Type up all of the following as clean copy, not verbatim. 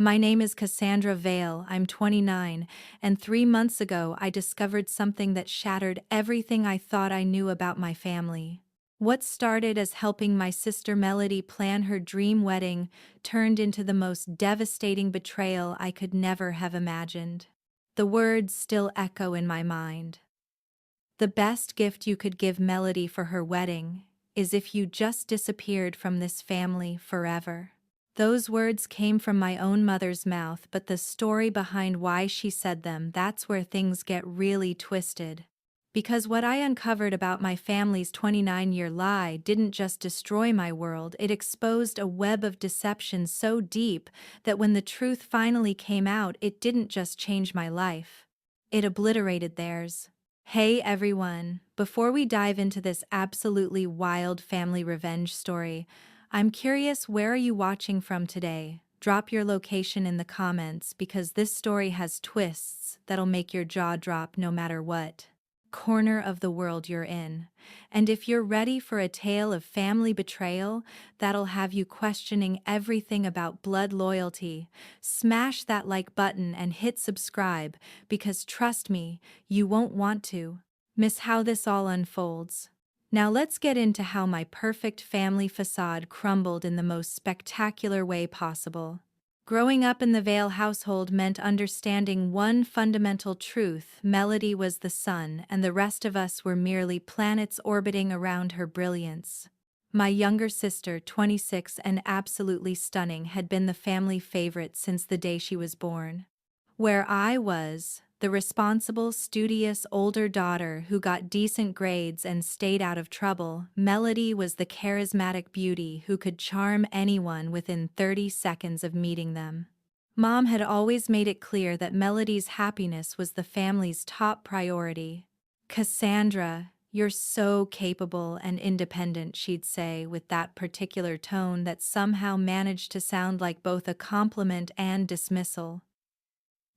My name is Cassandra Vale, I'm 29, and 3 months ago I discovered something that shattered everything I thought I knew about my family. What started as helping my sister Melody plan her dream wedding turned into the most devastating betrayal I could never have imagined. The words still echo in my mind. The best gift you could give Melody for her wedding is if you just disappeared from this family forever. Those words came from my own mother's mouth, but the story behind why she said them, that's where things get really twisted. Because what I uncovered about my family's 29-year lie didn't just destroy my world, it exposed a web of deception so deep that when the truth finally came out, it didn't just change my life. It obliterated theirs. Hey everyone, before we dive into this absolutely wild family revenge story, I'm curious, where are you watching from today? Drop your location in the comments because this story has twists that'll make your jaw drop no matter what corner of the world you're in. And if you're ready for a tale of family betrayal that'll have you questioning everything about blood loyalty, smash that like button and hit subscribe because trust me, you won't want to miss how this all unfolds. Now let's get into how my perfect family facade crumbled in the most spectacular way possible. Growing up in the Vale household meant understanding one fundamental truth: Melody was the sun, and the rest of us were merely planets orbiting around her brilliance. My younger sister, 26 and absolutely stunning, had been the family favorite since the day she was born. Where I was, the responsible, studious older daughter who got decent grades and stayed out of trouble, Melody was the charismatic beauty who could charm anyone within 30 seconds of meeting them. Mom had always made it clear that Melody's happiness was the family's top priority. "Cassandra, you're so capable and independent," she'd say with that particular tone that somehow managed to sound like both a compliment and dismissal.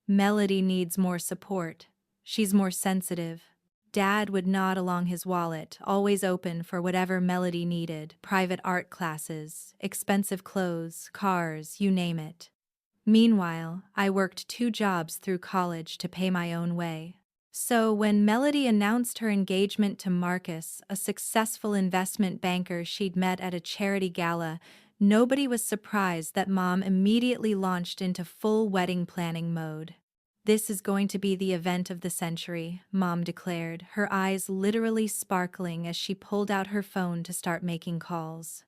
"Melody needs more support. She's more sensitive." Dad would nod along his wallet, always open for whatever Melody needed: private art classes, expensive clothes, cars, you name it. Meanwhile, I worked 2 jobs through college to pay my own way. So when Melody announced her engagement to Marcus, a successful investment banker she'd met at a charity gala, nobody was surprised that Mom immediately launched into full wedding planning mode. "This is going to be the event of the century," Mom declared, her eyes literally sparkling as she pulled out her phone to start making calls.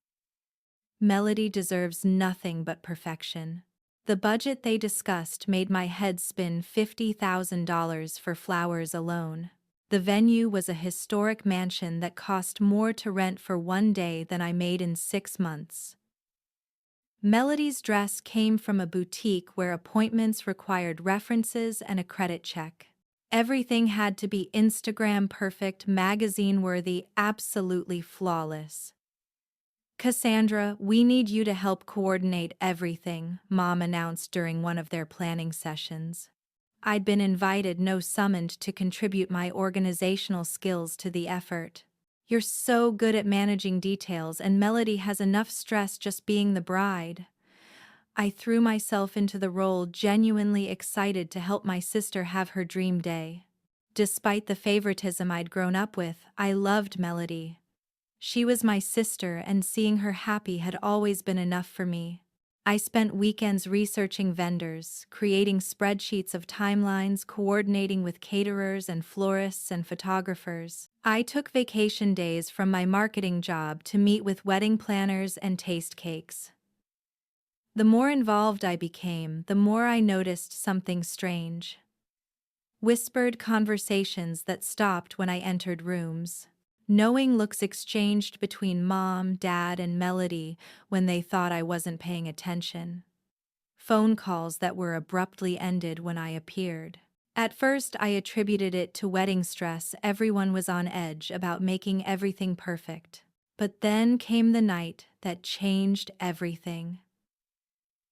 Melody deserves nothing but perfection. The budget they discussed made my head spin: $50,000 for flowers alone. The venue was a historic mansion that cost more to rent for one day than I made in 6 months. Melody's dress came from a boutique where appointments required references and a credit check. Everything had to be Instagram perfect, magazine worthy, absolutely flawless. "Cassandra, we need you to help coordinate everything," Mom announced during one of their planning sessions. I'd been invited, no summoned, to contribute my organizational skills to the effort. "You're so good at managing details, and Melody has enough stress just being the bride." I threw myself into the role, genuinely excited to help my sister have her dream day. Despite the favoritism I'd grown up with, I loved Melody. She was my sister, and seeing her happy had always been enough for me. I spent weekends researching vendors, creating spreadsheets of timelines, coordinating with caterers and florists and photographers. I took vacation days from my marketing job to meet with wedding planners and taste cakes. The more involved I became, the more I noticed something strange. Whispered conversations that stopped when I entered rooms. Knowing looks exchanged between Mom, Dad, and Melody when they thought I wasn't paying attention. Phone calls that were abruptly ended when I appeared. At first, I attributed it to wedding stress. Everyone was on edge about making everything perfect. But then came the night that changed everything.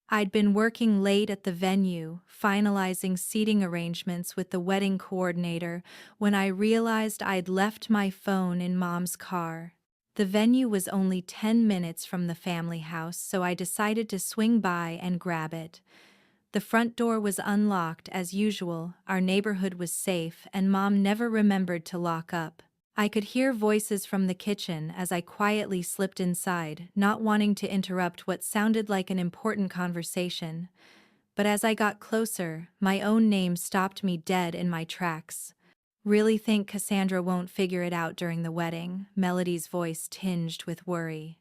I'd been working late at the venue, finalizing seating arrangements with the wedding coordinator, when I realized I'd left my phone in Mom's car. The venue was only 10 minutes from the family house, so I decided to swing by and grab it. The front door was unlocked as usual, our neighborhood was safe, and Mom never remembered to lock up. I could hear voices from the kitchen as I quietly slipped inside, not wanting to interrupt what sounded like an important conversation. But as I got closer, my own name stopped me dead in my tracks. Really think Cassandra won't figure it out during the wedding? Melody's voice tinged with worry.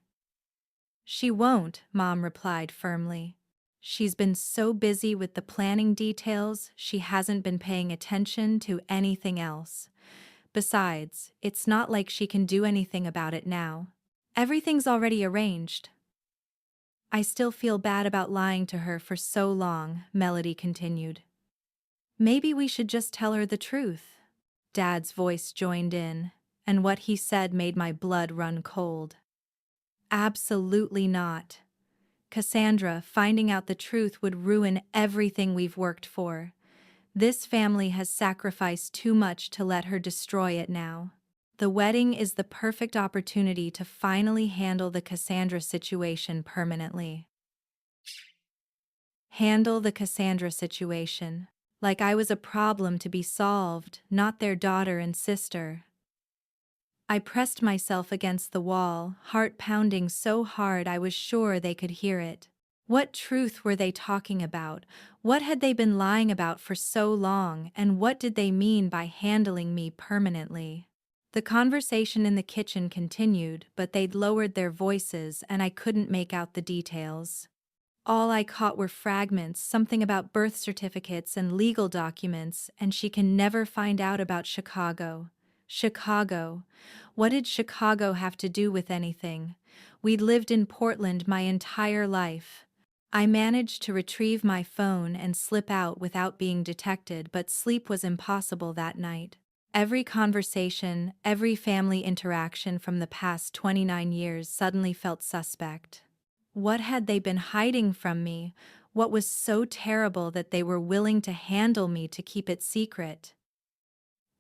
She won't, Mom replied firmly. She's been so busy with the planning details, she hasn't been paying attention to anything else. Besides, it's not like she can do anything about it now. Everything's already arranged. I still feel bad about lying to her for so long, Melody continued. Maybe we should just tell her the truth. Dad's voice joined in, and what he said made my blood run cold. Absolutely not. Cassandra, finding out the truth would ruin everything we've worked for. This family has sacrificed too much to let her destroy it now. The wedding is the perfect opportunity to finally handle the Cassandra situation permanently. Handle the Cassandra situation. Like I was a problem to be solved, not their daughter and sister. I pressed myself against the wall, heart pounding so hard I was sure they could hear it. What truth were they talking about? What had they been lying about for so long, and what did they mean by handling me permanently? The conversation in the kitchen continued, but they'd lowered their voices and I couldn't make out the details. All I caught were fragments, something about birth certificates and legal documents, and she can never find out about Chicago. Chicago. What did Chicago have to do with anything? We'd lived in Portland my entire life. I managed to retrieve my phone and slip out without being detected, but sleep was impossible that night. Every conversation, every family interaction from the past 29 years suddenly felt suspect. What had they been hiding from me? What was so terrible that they were willing to handle me to keep it secret?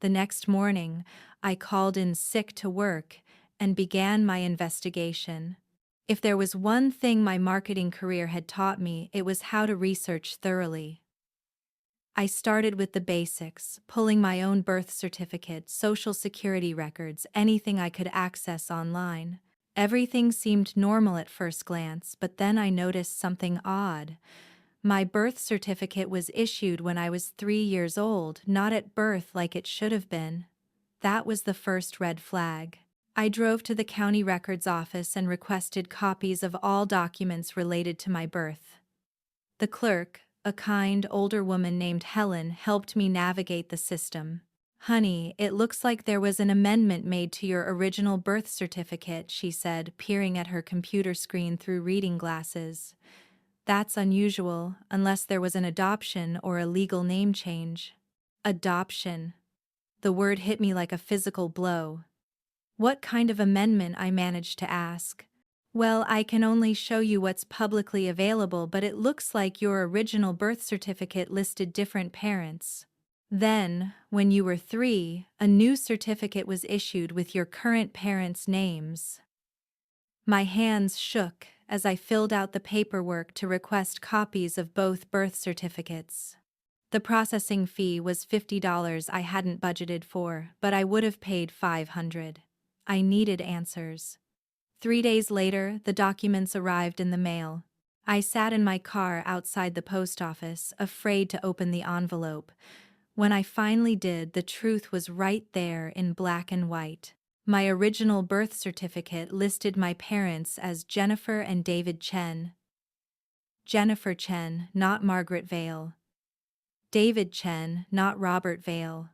The next morning, I called in sick to work and began my investigation. If there was one thing my marketing career had taught me, it was how to research thoroughly. I started with the basics, pulling my own birth certificate, social security records, anything I could access online. Everything seemed normal at first glance, but then I noticed something odd. My birth certificate was issued when I was 3 years old, not at birth like it should have been. That was the first red flag. I drove to the county records office and requested copies of all documents related to my birth. The clerk, a kind, older woman named Helen, helped me navigate the system. "Honey, it looks like there was an amendment made to your original birth certificate," she said, peering at her computer screen through reading glasses. "That's unusual, unless there was an adoption or a legal name change." Adoption. The word hit me like a physical blow. What kind of amendment? I managed to ask. "Well, I can only show you what's publicly available, but it looks like your original birth certificate listed different parents. Then, when you were 3, a new certificate was issued with your current parents' names." My hands shook as I filled out the paperwork to request copies of both birth certificates. The processing fee was $50 I hadn't budgeted for, but I would have paid $500. I needed answers. 3 days later, the documents arrived in the mail. I sat in my car outside the post office, afraid to open the envelope. When I finally did, the truth was right there in black and white. My original birth certificate listed my parents as Jennifer and David Chen. Jennifer Chen, not Margaret Vale. David Chen, not Robert Vale.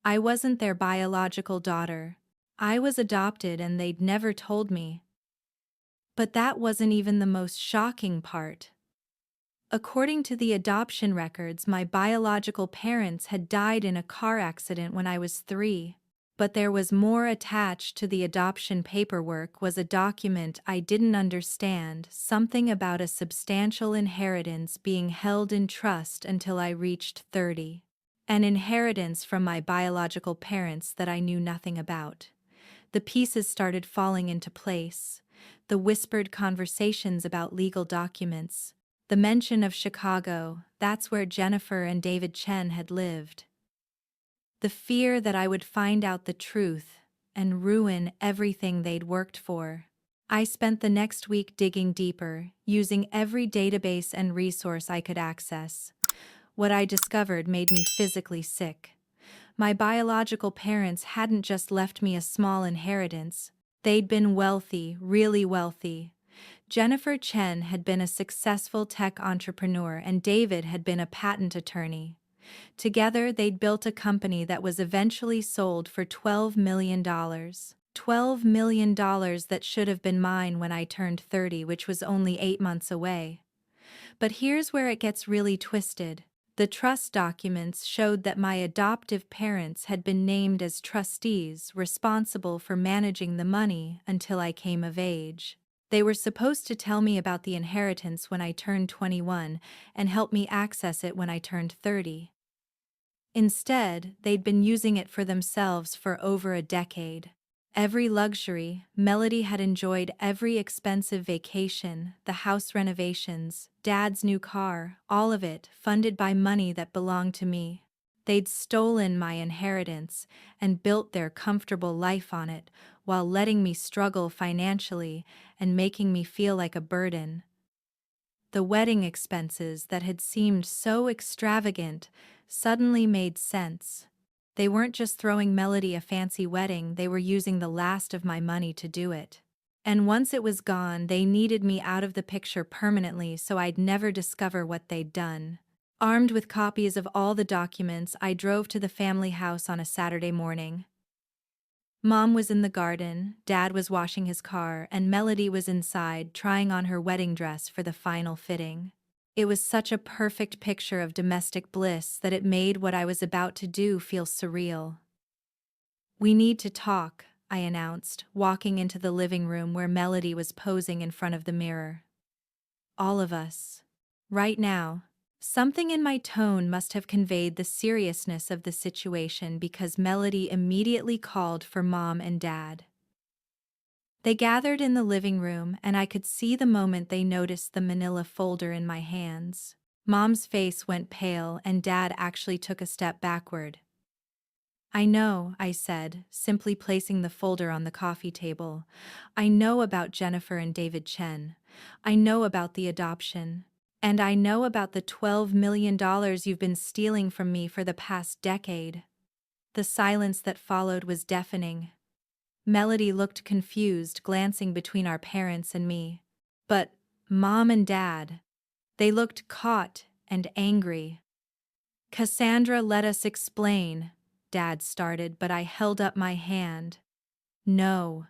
I wasn't their biological daughter. I was adopted and they'd never told me. But that wasn't even the most shocking part. According to the adoption records, my biological parents had died in a car accident when I was 3. But there was more. Attached to the adoption paperwork was a document I didn't understand, something about a substantial inheritance being held in trust until I reached 30. An inheritance from my biological parents that I knew nothing about. The pieces started falling into place. The whispered conversations about legal documents. The mention of Chicago, that's where Jennifer and David Chen had lived. The fear that I would find out the truth and ruin everything they'd worked for. I spent the next week digging deeper, using every database and resource I could access. What I discovered made me physically sick. My biological parents hadn't just left me a small inheritance. They'd been wealthy, really wealthy. Jennifer Chen had been a successful tech entrepreneur and David had been a patent attorney. Together, they'd built a company that was eventually sold for $12 million. $12 million that should have been mine when I turned 30, which was only 8 months away. But here's where it gets really twisted. The trust documents showed that my adoptive parents had been named as trustees responsible for managing the money until I came of age. They were supposed to tell me about the inheritance when I turned 21 and help me access it when I turned 30. Instead, they'd been using it for themselves for over a decade. Every luxury, Melody had enjoyed every expensive vacation, the house renovations, Dad's new car, all of it funded by money that belonged to me. They'd stolen my inheritance and built their comfortable life on it while letting me struggle financially and making me feel like a burden. The wedding expenses that had seemed so extravagant suddenly made sense. They weren't just throwing Melody a fancy wedding, they were using the last of my money to do it. And once it was gone, they needed me out of the picture permanently so I'd never discover what they'd done. Armed with copies of all the documents, I drove to the family house on a Saturday morning. Mom was in the garden, Dad was washing his car, and Melody was inside trying on her wedding dress for the final fitting. It was such a perfect picture of domestic bliss that it made what I was about to do feel surreal. "We need to talk," I announced, walking into the living room where Melody was posing in front of the mirror. "All of us. Right now." Something in my tone must have conveyed the seriousness of the situation because Melody immediately called for Mom and Dad. They gathered in the living room, and I could see the moment they noticed the manila folder in my hands. Mom's face went pale, and Dad actually took a step backward. "I know," I said, simply placing the folder on the coffee table. "I know about Jennifer and David Chen. I know about the adoption. And I know about the $12 million you've been stealing from me for the past decade." The silence that followed was deafening. Melody looked confused, glancing between our parents and me. But Mom and Dad, they looked caught and angry. "Cassandra, let us explain," Dad started, but I held up my hand. "No.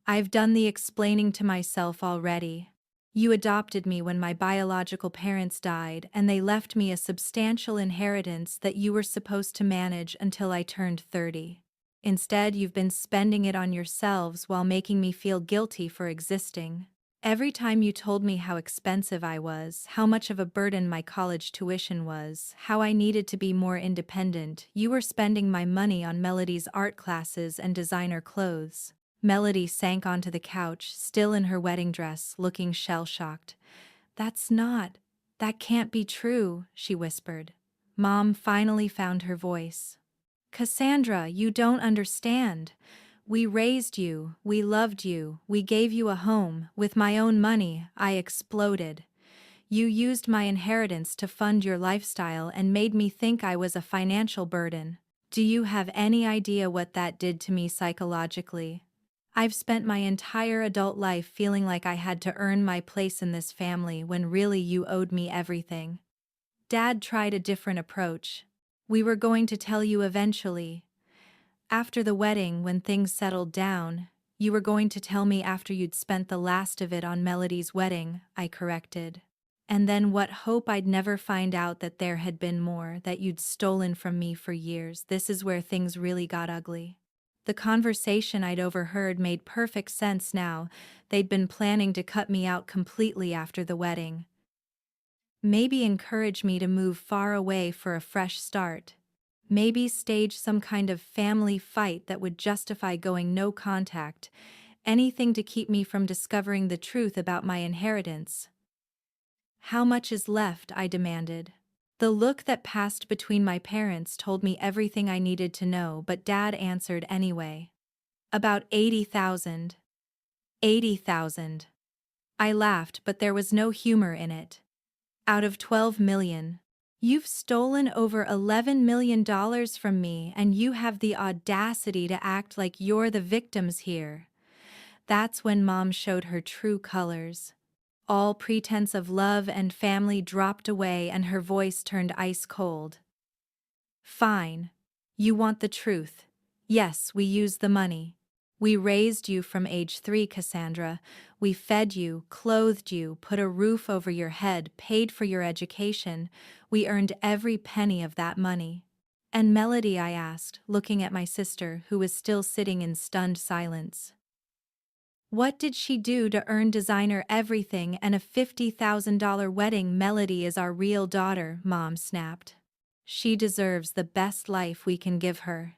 I've done the explaining to myself already. You adopted me when my biological parents died, and they left me a substantial inheritance that you were supposed to manage until I turned 30. Instead, you've been spending it on yourselves while making me feel guilty for existing. Every time you told me how expensive I was, how much of a burden my college tuition was, how I needed to be more independent, you were spending my money on Melody's art classes and designer clothes." Melody sank onto the couch, still in her wedding dress, looking shell-shocked. That can't be true," she whispered. Mom finally found her voice. "Cassandra, you don't understand. We raised you, we loved you, we gave you a home. With my own money, I exploded. You used my inheritance to fund your lifestyle and made me think I was a financial burden. Do you have any idea what that did to me psychologically? I've spent my entire adult life feeling like I had to earn my place in this family when really you owed me everything." Dad tried a different approach. "We were going to tell you eventually. After the wedding, when things settled down, you were going to tell me after you'd spent the last of it on Melody's wedding," I corrected. "And then what hope I'd never find out that there had been more, that you'd stolen from me for years. This is where things really got ugly." The conversation I'd overheard made perfect sense now. They'd been planning to cut me out completely after the wedding. Maybe encourage me to move far away for a fresh start. Maybe stage some kind of family fight that would justify going no contact. Anything to keep me from discovering the truth about my inheritance. How much is left? I demanded. The look that passed between my parents told me everything I needed to know, but Dad answered anyway. About 80,000. 80,000. I laughed, but there was no humor in it. Out of 12 million. You've stolen over $11 million from me, and you have the audacity to act like you're the victims here. That's when Mom showed her true colors. All pretense of love and family dropped away and her voice turned ice cold. Fine. You want the truth. Yes, we used the money. We raised you from age 3, Cassandra. We fed you, clothed you, put a roof over your head, paid for your education. We earned every penny of that money. And Melody, I asked, looking at my sister, who was still sitting in stunned silence. What did she do to earn designer everything and a $50,000 wedding? Melody is our real daughter, Mom snapped. She deserves the best life we can give her.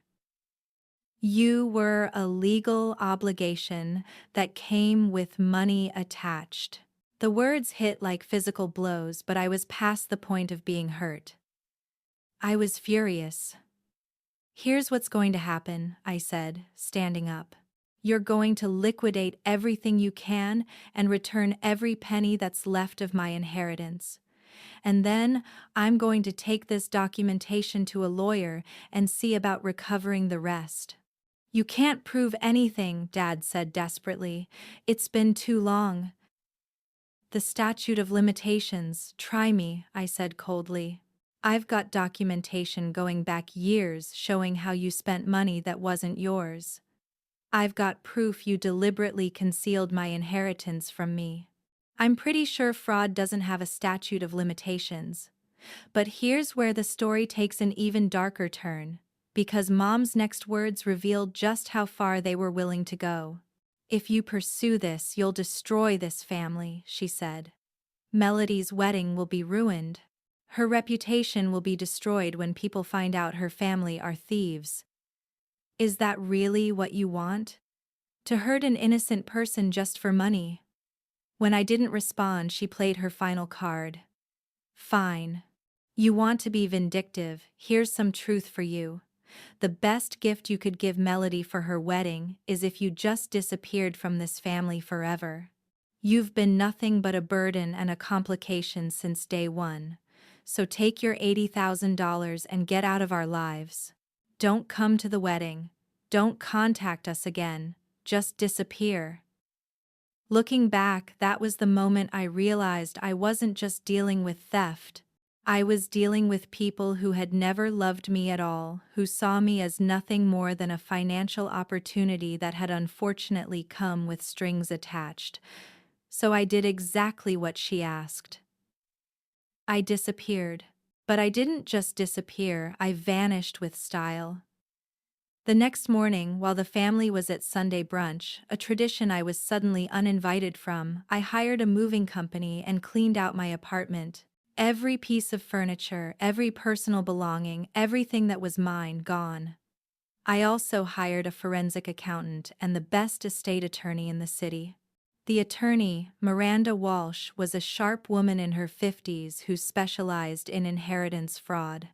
You were a legal obligation that came with money attached. The words hit like physical blows, but I was past the point of being hurt. I was furious. Here's what's going to happen, I said, standing up. You're going to liquidate everything you can and return every penny that's left of my inheritance. And then I'm going to take this documentation to a lawyer and see about recovering the rest. You can't prove anything, Dad said desperately. It's been too long. The statute of limitations, try me, I said coldly. I've got documentation going back years showing how you spent money that wasn't yours. I've got proof you deliberately concealed my inheritance from me. I'm pretty sure fraud doesn't have a statute of limitations. But here's where the story takes an even darker turn, because Mom's next words revealed just how far they were willing to go. If you pursue this, you'll destroy this family, she said. Melody's wedding will be ruined. Her reputation will be destroyed when people find out her family are thieves. Is that really what you want? To hurt an innocent person just for money? When I didn't respond, she played her final card. Fine. You want to be vindictive, here's some truth for you. The best gift you could give Melody for her wedding is if you just disappeared from this family forever. You've been nothing but a burden and a complication since day one. So take your $80,000 and get out of our lives. Don't come to the wedding. Don't contact us again. Just disappear. Looking back, that was the moment I realized I wasn't just dealing with theft. I was dealing with people who had never loved me at all, who saw me as nothing more than a financial opportunity that had unfortunately come with strings attached. So I did exactly what she asked. I disappeared. But I didn't just disappear, I vanished with style. The next morning, while the family was at Sunday brunch, a tradition I was suddenly uninvited from, I hired a moving company and cleaned out my apartment. Every piece of furniture, every personal belonging, everything that was mine, gone. I also hired a forensic accountant and the best estate attorney in the city. The attorney, Miranda Walsh, was a sharp woman in her 50s who specialized in inheritance fraud.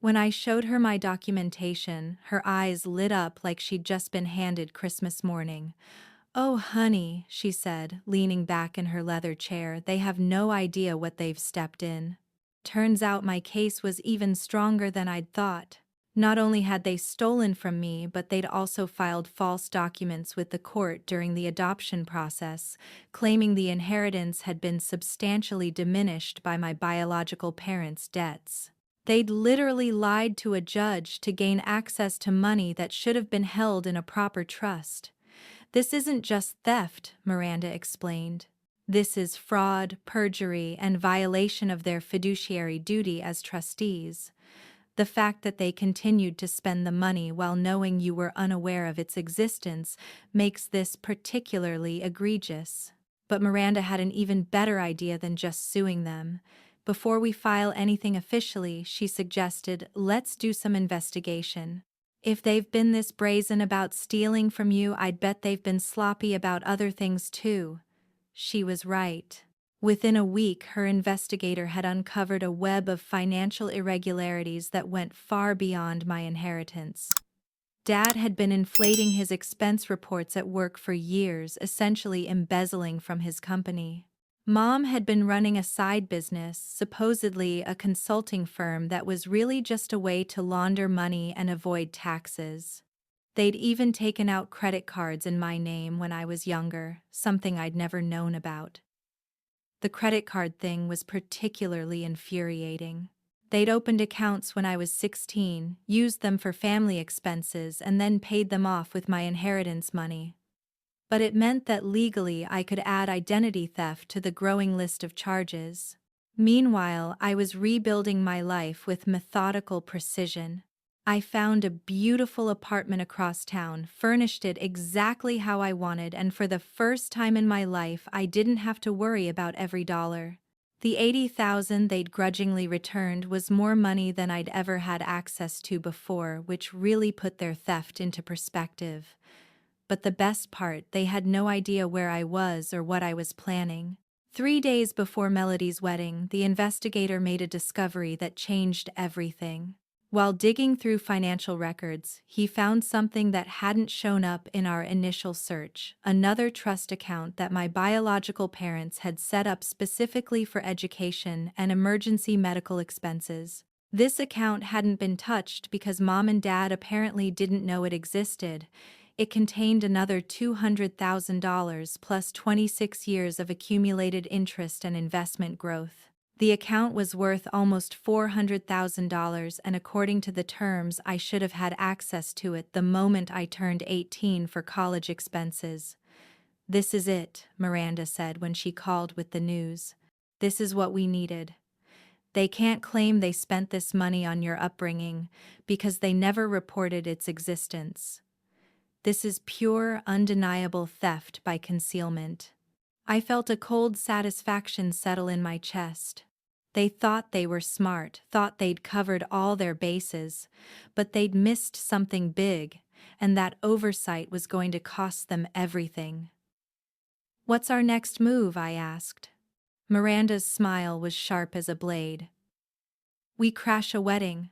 When I showed her my documentation, her eyes lit up like she'd just been handed Christmas morning. "Oh, honey," she said, leaning back in her leather chair, "they have no idea what they've stepped in." Turns out my case was even stronger than I'd thought. Not only had they stolen from me, but they'd also filed false documents with the court during the adoption process, claiming the inheritance had been substantially diminished by my biological parents' debts. They'd literally lied to a judge to gain access to money that should have been held in a proper trust. "This isn't just theft," Miranda explained. "This is fraud, perjury, and violation of their fiduciary duty as trustees. The fact that they continued to spend the money while knowing you were unaware of its existence makes this particularly egregious." But Miranda had an even better idea than just suing them. Before we file anything officially, she suggested, "Let's do some investigation. If they've been this brazen about stealing from you, I'd bet they've been sloppy about other things too." She was right. Within a week, her investigator had uncovered a web of financial irregularities that went far beyond my inheritance. Dad had been inflating his expense reports at work for years, essentially embezzling from his company. Mom had been running a side business, supposedly a consulting firm that was really just a way to launder money and avoid taxes. They'd even taken out credit cards in my name when I was younger, something I'd never known about. The credit card thing was particularly infuriating. They'd opened accounts when I was 16, used them for family expenses, and then paid them off with my inheritance money. But it meant that legally I could add identity theft to the growing list of charges. Meanwhile, I was rebuilding my life with methodical precision. I found a beautiful apartment across town, furnished it exactly how I wanted, and for the first time in my life, I didn't have to worry about every dollar. The $80,000 they'd grudgingly returned was more money than I'd ever had access to before, which really put their theft into perspective. But the best part, they had no idea where I was or what I was planning. 3 days before Melody's wedding, the investigator made a discovery that changed everything. While digging through financial records, he found something that hadn't shown up in our initial search: another trust account that my biological parents had set up specifically for education and emergency medical expenses. This account hadn't been touched because Mom and Dad apparently didn't know it existed. It contained another $200,000 plus 26 years of accumulated interest and investment growth. The account was worth almost $400,000, and according to the terms, I should have had access to it the moment I turned 18 for college expenses. "This is it," Miranda said when she called with the news. "This is what we needed. They can't claim they spent this money on your upbringing because they never reported its existence. This is pure, undeniable theft by concealment." I felt a cold satisfaction settle in my chest. They thought they were smart, thought they'd covered all their bases, but they'd missed something big, and that oversight was going to cost them everything. "What's our next move?" I asked. Miranda's smile was sharp as a blade. "We crash a wedding."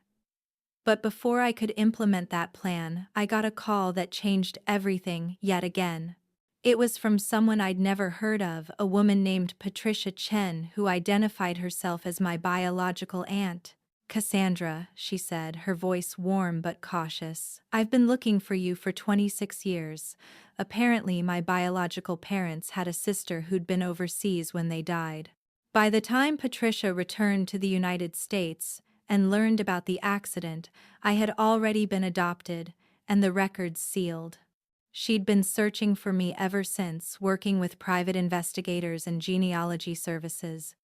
But before I could implement that plan, I got a call that changed everything yet again. It was from someone I'd never heard of, a woman named Patricia Chen, who identified herself as my biological aunt. "Cassandra," she said, her voice warm but cautious, "I've been looking for you for 26 years. Apparently, my biological parents had a sister who'd been overseas when they died." By the time Patricia returned to the United States and learned about the accident, I had already been adopted, and the records sealed. She'd been searching for me ever since, working with private investigators and genealogy services.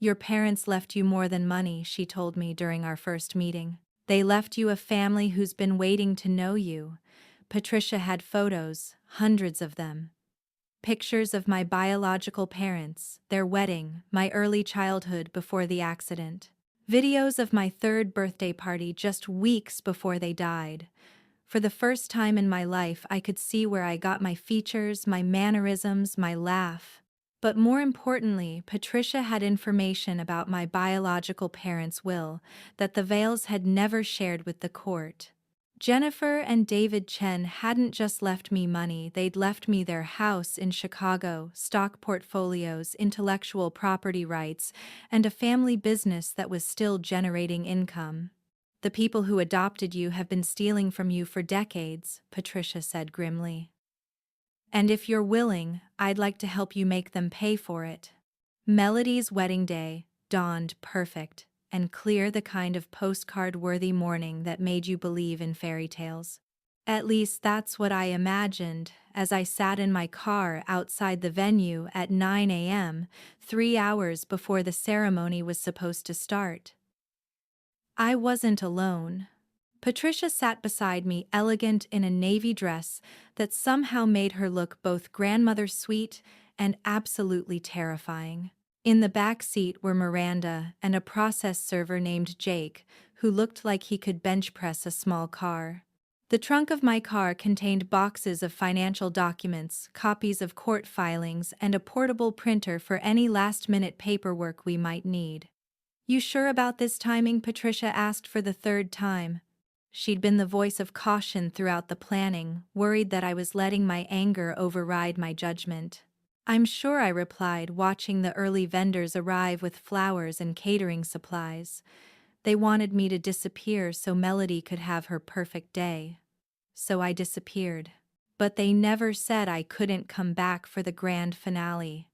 "Your parents left you more than money," she told me during our first meeting. "They left you a family who's been waiting to know you." Patricia had photos, hundreds of them. Pictures of my biological parents, their wedding, my early childhood before the accident. Videos of my third birthday party just weeks before they died. For the first time in my life, I could see where I got my features, my mannerisms, my laugh. But more importantly, Patricia had information about my biological parents' will that the Vales had never shared with the court. Jennifer and David Chen hadn't just left me money, they'd left me their house in Chicago, stock portfolios, intellectual property rights, and a family business that was still generating income. "The people who adopted you have been stealing from you for decades," Patricia said grimly. "And if you're willing, I'd like to help you make them pay for it." Melody's wedding day dawned perfect and clear, the kind of postcard-worthy morning that made you believe in fairy tales. At least that's what I imagined as I sat in my car outside the venue at 9 a.m., 3 hours before the ceremony was supposed to start. I wasn't alone. Patricia sat beside me, elegant in a navy dress that somehow made her look both grandmother sweet and absolutely terrifying. In the back seat were Miranda and a process server named Jake, who looked like he could bench press a small car. The trunk of my car contained boxes of financial documents, copies of court filings, and a portable printer for any last-minute paperwork we might need. "You sure about this timing?" Patricia asked for the third time. She'd been the voice of caution throughout the planning, worried that I was letting my anger override my judgment. "I'm sure," I replied, watching the early vendors arrive with flowers and catering supplies. They wanted me to disappear so Melody could have her perfect day. So I disappeared. But they never said I couldn't come back for the grand finale.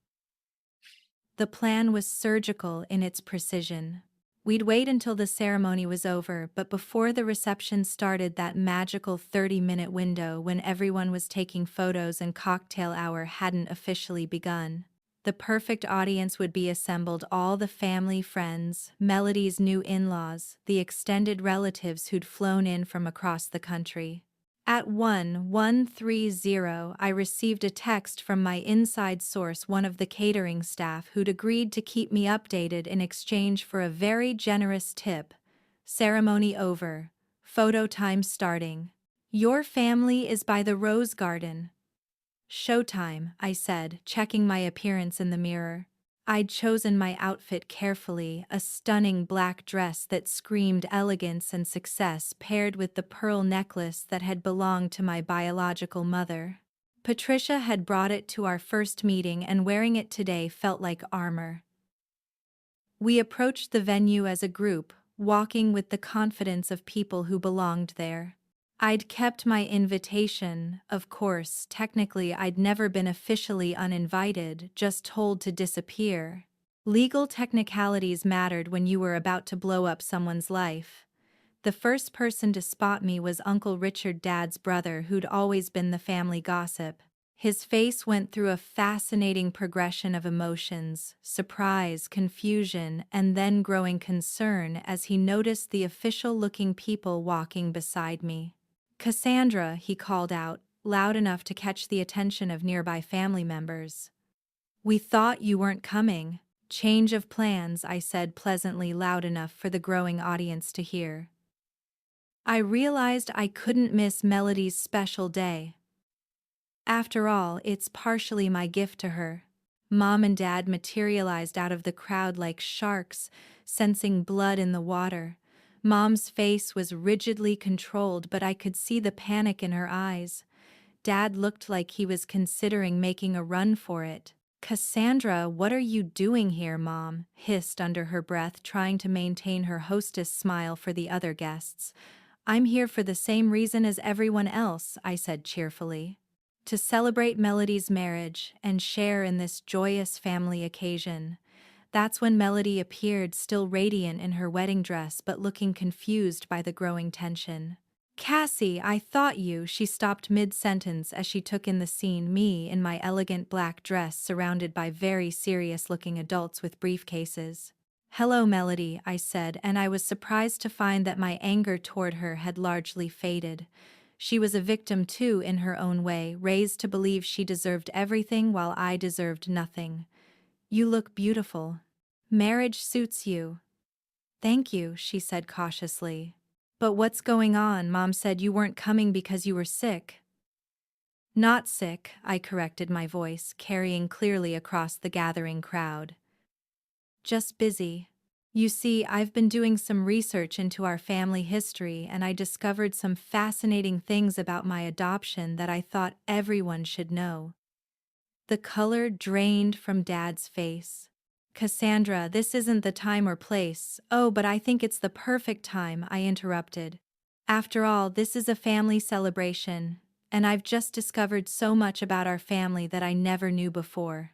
The plan was surgical in its precision. We'd wait until the ceremony was over, but before the reception started, that magical 30-minute window when everyone was taking photos and cocktail hour hadn't officially begun. The perfect audience would be assembled: all the family, friends, Melody's new in-laws, the extended relatives who'd flown in from across the country. At 11:30, I received a text from my inside source, one of the catering staff, who'd agreed to keep me updated in exchange for a very generous tip. "Ceremony over. Photo time starting. Your family is by the rose garden." "Showtime," I said, checking my appearance in the mirror. I'd chosen my outfit carefully, a stunning black dress that screamed elegance and success, paired with the pearl necklace that had belonged to my biological mother. Patricia had brought it to our first meeting, and wearing it today felt like armor. We approached the venue as a group, walking with the confidence of people who belonged there. I'd kept my invitation, of course. Technically, I'd never been officially uninvited, just told to disappear. Legal technicalities mattered when you were about to blow up someone's life. The first person to spot me was Uncle Richard, Dad's brother, who'd always been the family gossip. His face went through a fascinating progression of emotions: surprise, confusion, and then growing concern as he noticed the official-looking people walking beside me. "Cassandra," he called out, loud enough to catch the attention of nearby family members. "We thought you weren't coming." "Change of plans," I said pleasantly, loud enough for the growing audience to hear. I realized I couldn't miss Melody's special day. After all, it's partially my gift to her. Mom and Dad materialized out of the crowd like sharks, sensing blood in the water. Mom's face was rigidly controlled, but I could see the panic in her eyes. Dad looked like he was considering making a run for it. "Cassandra, what are you doing here?" Mom hissed under her breath, trying to maintain her hostess smile for the other guests. "I'm here for the same reason as everyone else," I said cheerfully. "To celebrate Melody's marriage and share in this joyous family occasion." That's when Melody appeared, still radiant in her wedding dress but looking confused by the growing tension. "Cassie, I thought you—" She stopped mid-sentence as she took in the scene, me in my elegant black dress surrounded by very serious-looking adults with briefcases. "Hello, Melody," I said, and I was surprised to find that my anger toward her had largely faded. She was a victim too, in her own way, raised to believe she deserved everything while I deserved nothing. "You look beautiful. Marriage suits you." "Thank you," she said cautiously. "But what's going on? Mom said you weren't coming because you were sick." "Not sick," I corrected, my voice carrying clearly across the gathering crowd. "Just busy. You see, I've been doing some research into our family history, and I discovered some fascinating things about my adoption that I thought everyone should know." The color drained from Dad's face. "Cassandra, this isn't the time or place." "Oh, but I think it's the perfect time," I interrupted. "After all, this is a family celebration, and I've just discovered so much about our family that I never knew before."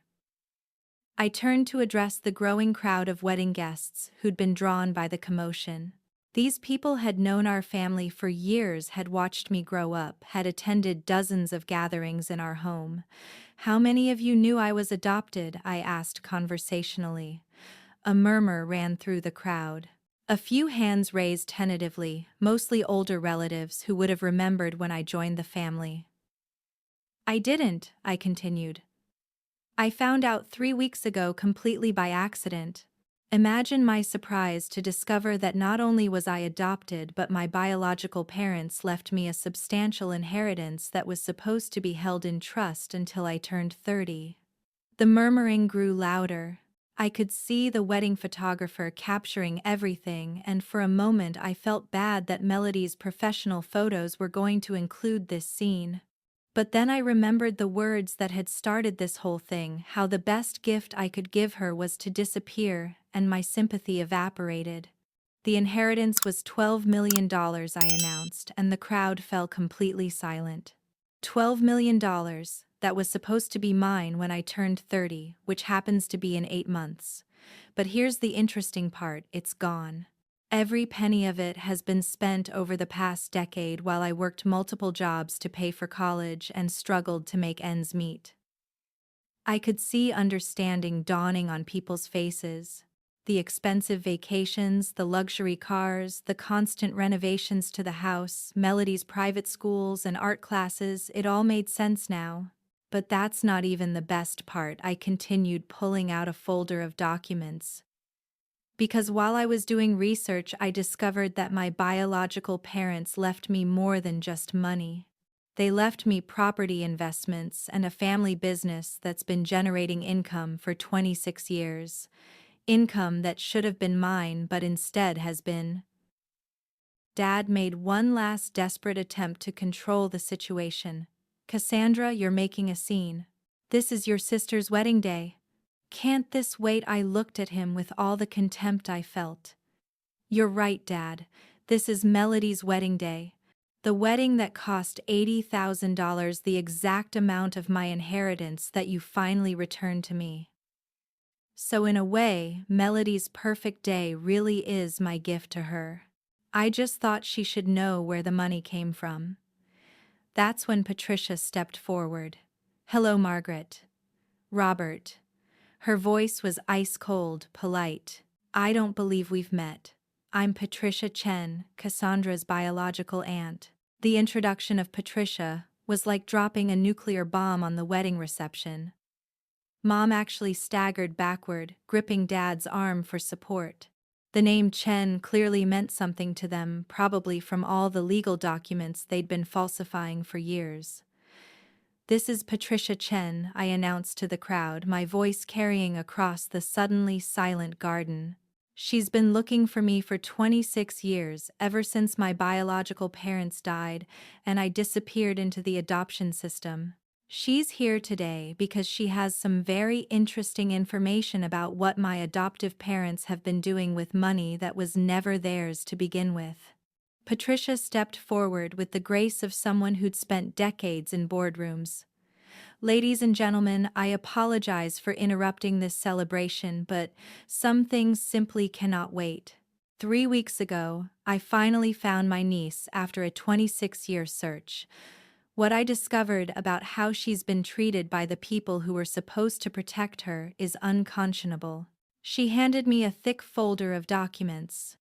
I turned to address the growing crowd of wedding guests who'd been drawn by the commotion. These people had known our family for years, had watched me grow up, had attended dozens of gatherings in our home. "How many of you knew I was adopted?" I asked conversationally. A murmur ran through the crowd. A few hands raised tentatively, mostly older relatives who would have remembered when I joined the family. "I didn't," I continued. "I found out 3 weeks ago completely by accident." Imagine my surprise to discover that not only was I adopted, but my biological parents left me a substantial inheritance that was supposed to be held in trust until I turned 30. The murmuring grew louder. I could see the wedding photographer capturing everything, and for a moment I felt bad that Melody's professional photos were going to include this scene. But then I remembered the words that had started this whole thing, how the best gift I could give her was to disappear, and my sympathy evaporated. The inheritance was $12 million, I announced, and the crowd fell completely silent. $12 million, that was supposed to be mine when I turned 30, which happens to be in 8 months. But here's the interesting part, it's gone. Every penny of it has been spent over the past decade while I worked multiple jobs to pay for college and struggled to make ends meet. I could see understanding dawning on people's faces. The expensive vacations, the luxury cars, the constant renovations to the house, Melody's private schools and art classes, it all made sense now. But that's not even the best part. I continued pulling out a folder of documents. Because while I was doing research, I discovered that my biological parents left me more than just money. They left me property investments and a family business that's been generating income for 26 years. Income that should have been mine but instead has been. Dad made one last desperate attempt to control the situation. Cassandra, you're making a scene. This is your sister's wedding day. Can't this wait? I looked at him with all the contempt I felt. You're right, Dad. This is Melody's wedding day. The wedding that cost $80,000, the exact amount of my inheritance that you finally returned to me. So in a way, Melody's perfect day really is my gift to her. I just thought she should know where the money came from. That's when Patricia stepped forward. Hello, Margaret. Robert. Her voice was ice-cold, polite. I don't believe we've met. I'm Patricia Chen, Cassandra's biological aunt. The introduction of Patricia was like dropping a nuclear bomb on the wedding reception. Mom actually staggered backward, gripping Dad's arm for support. The name Chen clearly meant something to them, probably from all the legal documents they'd been falsifying for years. This is Patricia Chen, I announced to the crowd, my voice carrying across the suddenly silent garden. She's been looking for me for 26 years, ever since my biological parents died and I disappeared into the adoption system. She's here today because she has some very interesting information about what my adoptive parents have been doing with money that was never theirs to begin with. Patricia stepped forward with the grace of someone who'd spent decades in boardrooms. Ladies and gentlemen, I apologize for interrupting this celebration, but some things simply cannot wait. 3 weeks ago, I finally found my niece after a 26-year search. What I discovered about how she's been treated by the people who were supposed to protect her is unconscionable. She handed me a thick folder of documents.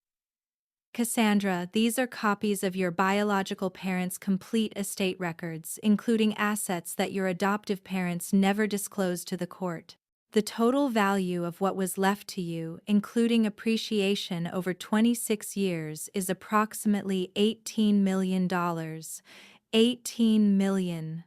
Cassandra, these are copies of your biological parents' complete estate records, including assets that your adoptive parents never disclosed to the court. The total value of what was left to you, including appreciation over 26 years, is approximately $18 million. $18 million.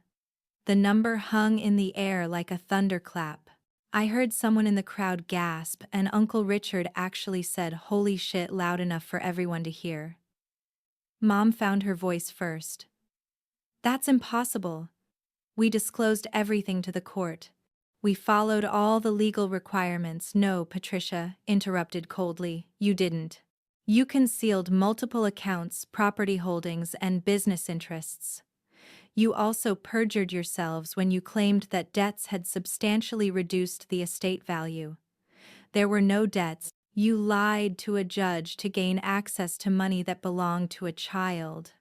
The number hung in the air like a thunderclap. I heard someone in the crowd gasp, and Uncle Richard actually said, "Holy shit," loud enough for everyone to hear. Mom found her voice first. That's impossible. We disclosed everything to the court. We followed all the legal requirements. No, Patricia interrupted coldly, you didn't. You concealed multiple accounts, property holdings, and business interests. You also perjured yourselves when you claimed that debts had substantially reduced the estate value. There were no debts. You lied to a judge to gain access to money that belonged to a child.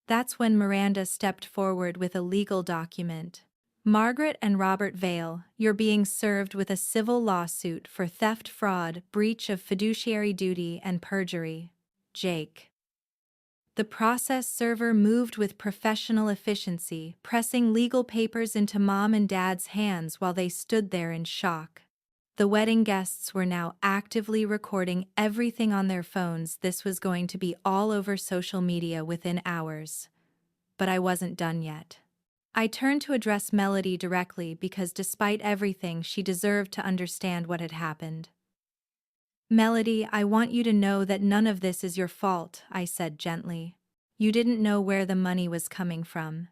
That's when Miranda stepped forward with a legal document. Margaret and Robert Vale, you're being served with a civil lawsuit for theft, fraud, breach of fiduciary duty, and perjury. Jake. The process server moved with professional efficiency, pressing legal papers into Mom and Dad's hands while they stood there in shock. The wedding guests were now actively recording everything on their phones. This was going to be all over social media within hours. But I wasn't done yet. I turned to address Melody directly because despite everything, she deserved to understand what had happened. Melody, I want you to know that none of this is your fault, I said gently. You didn't know where the money was coming from.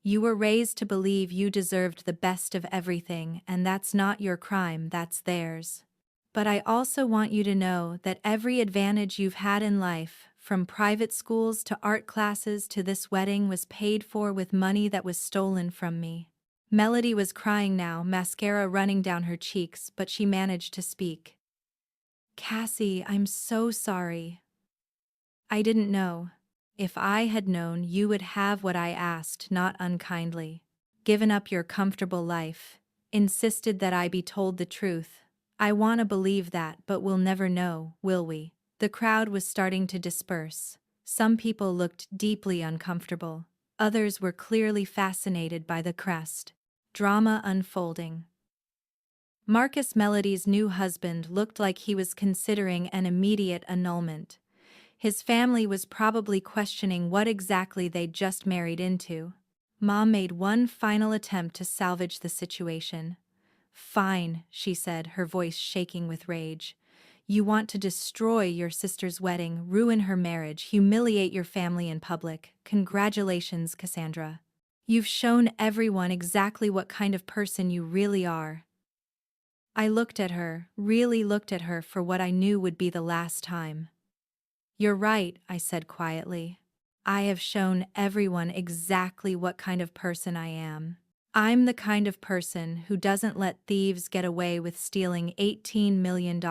You were raised to believe you deserved the best of everything, and that's not your crime, that's theirs. But I also want you to know that every advantage you've had in life, from private schools to art classes to this wedding, was paid for with money that was stolen from me. Melody was crying now, mascara running down her cheeks, but she managed to speak. Cassie, I'm so sorry. I didn't know. If I had known, you would have what I asked, not unkindly. Given up your comfortable life. Insisted that I be told the truth. I want to believe that, but we'll never know, will we? The crowd was starting to disperse. Some people looked deeply uncomfortable. Others were clearly fascinated by the crest. Drama unfolding. Marcus Melody's new husband looked like he was considering an immediate annulment. His family was probably questioning what exactly they'd just married into. Mom made one final attempt to salvage the situation. Fine, she said, her voice shaking with rage. You want to destroy your sister's wedding, ruin her marriage, humiliate your family in public. Congratulations, Cassandra. You've shown everyone exactly what kind of person you really are. I looked at her, really looked at her for what I knew would be the last time. You're right, I said quietly. I have shown everyone exactly what kind of person I am. I'm the kind of person who doesn't let thieves get away with stealing $18 million.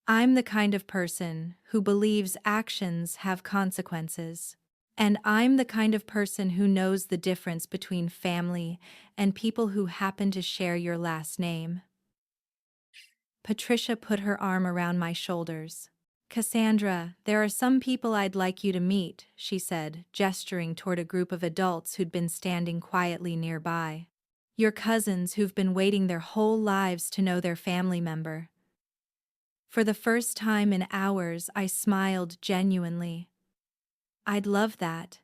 I'm the kind of person who believes actions have consequences. And I'm the kind of person who knows the difference between family and people who happen to share your last name. Patricia put her arm around my shoulders. Cassandra, there are some people I'd like you to meet, she said, gesturing toward a group of adults who'd been standing quietly nearby. Your cousins who've been waiting their whole lives to know their family member. For the first time in hours, I smiled genuinely. I'd love that.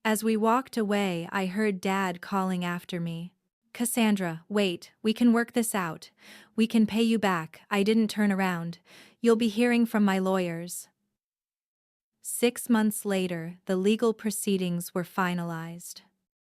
As we walked away, I heard Dad calling after me. Cassandra, wait, we can work this out. We can pay you back. I didn't turn around. You'll be hearing from my lawyers. 6 months later, the legal proceedings were finalized.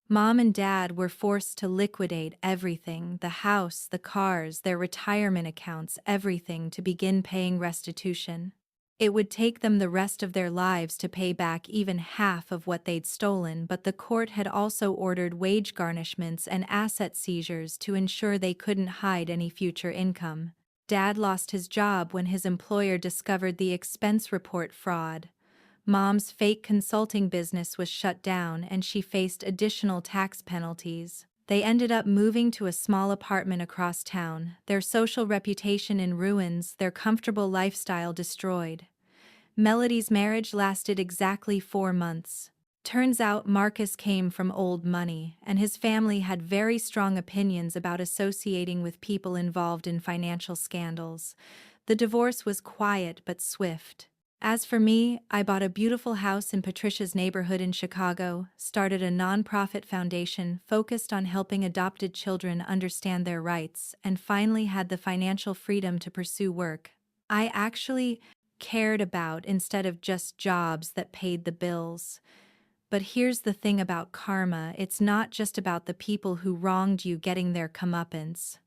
Mom and Dad were forced to liquidate everything, the house, the cars, their retirement accounts, everything, to begin paying restitution. It would take them the rest of their lives to pay back even half of what they'd stolen, but the court had also ordered wage garnishments and asset seizures to ensure they couldn't hide any future income. Dad lost his job when his employer discovered the expense report fraud. Mom's fake consulting business was shut down and she faced additional tax penalties. They ended up moving to a small apartment across town, their social reputation in ruins, their comfortable lifestyle destroyed. Melody's marriage lasted exactly 4 months. Turns out Marcus came from old money, and his family had very strong opinions about associating with people involved in financial scandals. The divorce was quiet but swift. As for me, I bought a beautiful house in Patricia's neighborhood in Chicago, started a nonprofit foundation focused on helping adopted children understand their rights, and finally had the financial freedom to pursue work I actually cared about instead of just jobs that paid the bills. But here's the thing about karma, it's not just about the people who wronged you getting their comeuppance.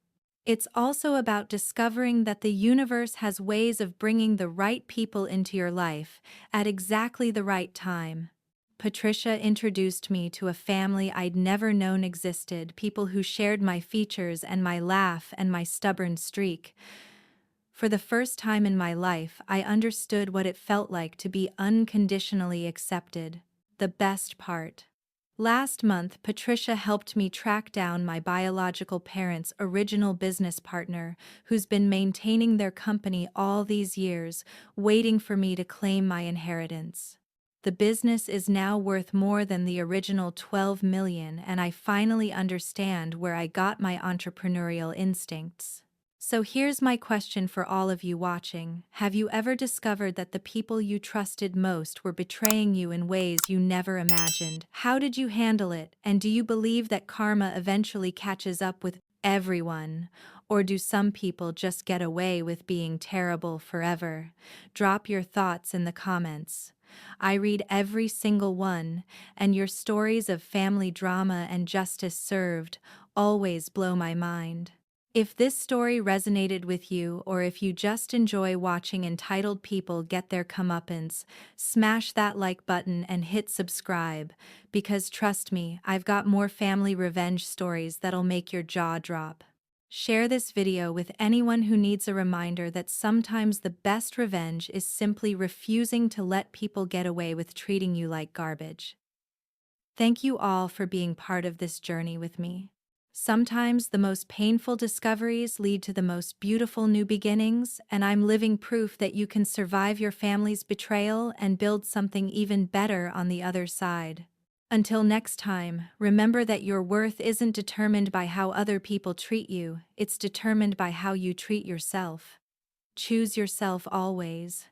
It's also about discovering that the universe has ways of bringing the right people into your life at exactly the right time. Patricia introduced me to a family I'd never known existed, people who shared my features and my laugh and my stubborn streak. For the first time in my life, I understood what it felt like to be unconditionally accepted. The best part. Last month, Patricia helped me track down my biological parents' original business partner, who's been maintaining their company all these years, waiting for me to claim my inheritance. The business is now worth more than the original 12 million, and I finally understand where I got my entrepreneurial instincts. So here's my question for all of you watching. Have you ever discovered that the people you trusted most were betraying you in ways you never imagined? How did you handle it? And do you believe that karma eventually catches up with everyone? Or do some people just get away with being terrible forever? Drop your thoughts in the comments. I read every single one, and your stories of family drama and justice served always blow my mind. If this story resonated with you, or if you just enjoy watching entitled people get their comeuppance, smash that like button and hit subscribe, because trust me, I've got more family revenge stories that'll make your jaw drop. Share this video with anyone who needs a reminder that sometimes the best revenge is simply refusing to let people get away with treating you like garbage. Thank you all for being part of this journey with me. Sometimes the most painful discoveries lead to the most beautiful new beginnings, and I'm living proof that you can survive your family's betrayal and build something even better on the other side. Until next time, remember that your worth isn't determined by how other people treat you, it's determined by how you treat yourself. Choose yourself always.